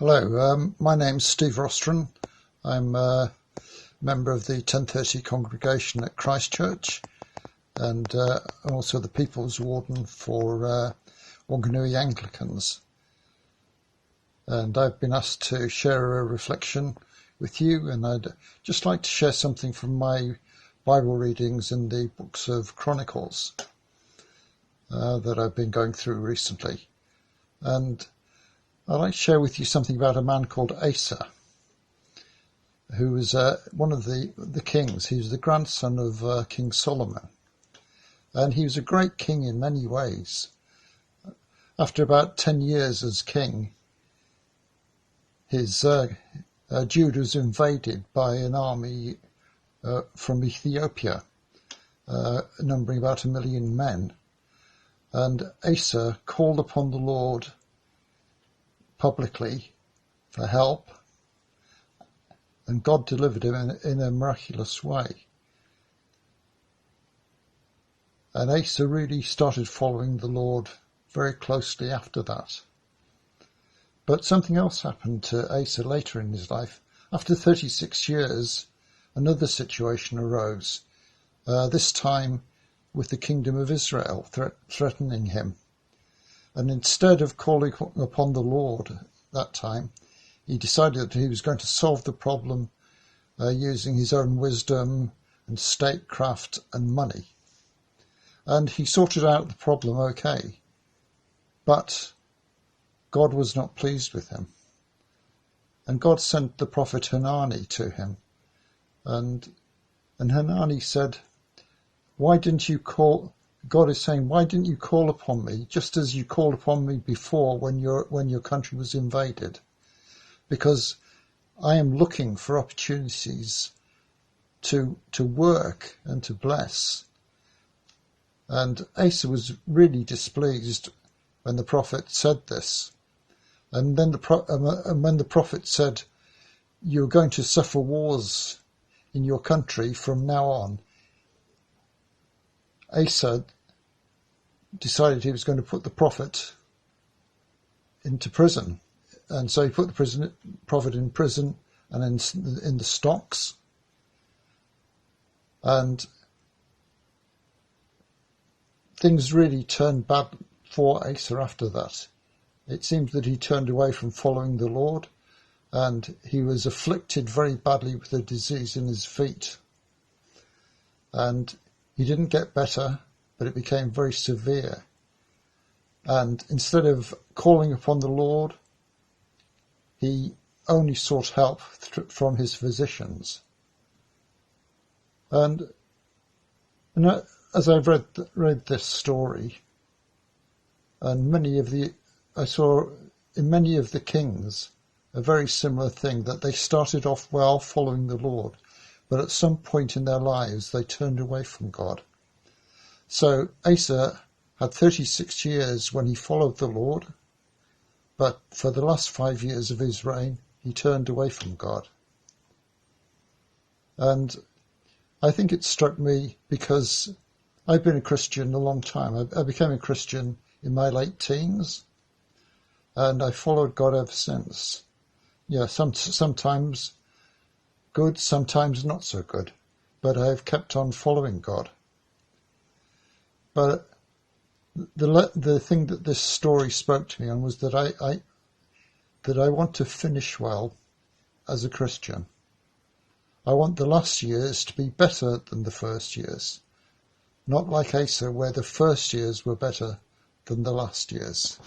Hello, my name's Steve Rostron. I'm a member of the 1030 congregation at Christchurch and also the People's Warden for Wanganui Anglicans. And I've been asked to share a reflection with you, and I'd just like to share something from my Bible readings in the books of Chronicles that I've been going through recently. And I'd like to share with you something about a man called Asa, who was one of the kings. He was the grandson of King Solomon, and he was a great king in many ways. After about 10 years as king, his Judah was invaded by an army from Ethiopia, numbering about 1 million men. And Asa called upon the Lord publicly for help, and God delivered him in a miraculous way. And Asa really started following the Lord very closely after that. But something else happened to Asa later in his life. After 36 years, another situation arose, this time with the kingdom of Israel threatening him. And instead of calling upon the Lord that time, he decided that he was going to solve the problem using his own wisdom and statecraft and money. And he sorted out the problem okay. But God was not pleased with him. And God sent the prophet Hanani to him. And Hanani said, "Why didn't you call..." God is saying, "Why didn't you call upon me just as you called upon me before when your country was invaded? Because I am looking for opportunities to work and to bless." And Asa was really displeased when the prophet said this. And then when the prophet said, "You're going to suffer wars in your country from now on," Asa decided he was going to put the prophet into prison. And so he put the prophet in prison and in the stocks. And things really turned bad for Asa after that. It seems that he turned away from following the Lord, and he was afflicted very badly with a disease in his feet. And he didn't get better, but it became very severe. And instead of calling upon the Lord, he only sought help from his physicians. And as I've read this story, and I saw in many of the kings a very similar thing, that they started off well following the Lord, but at some point in their lives they turned away from God. So Asa had 36 years when he followed the Lord, but for the last 5 years of his reign, he turned away from God. And I think it struck me because I've been a Christian a long time. I became a Christian in my late teens, and I followed God ever since. Yeah, sometimes good, sometimes not so good, but I've kept on following God. But the thing that this story spoke to me on was that I want to finish well as a Christian. I want the last years to be better than the first years, not like Asa, where the first years were better than the last years.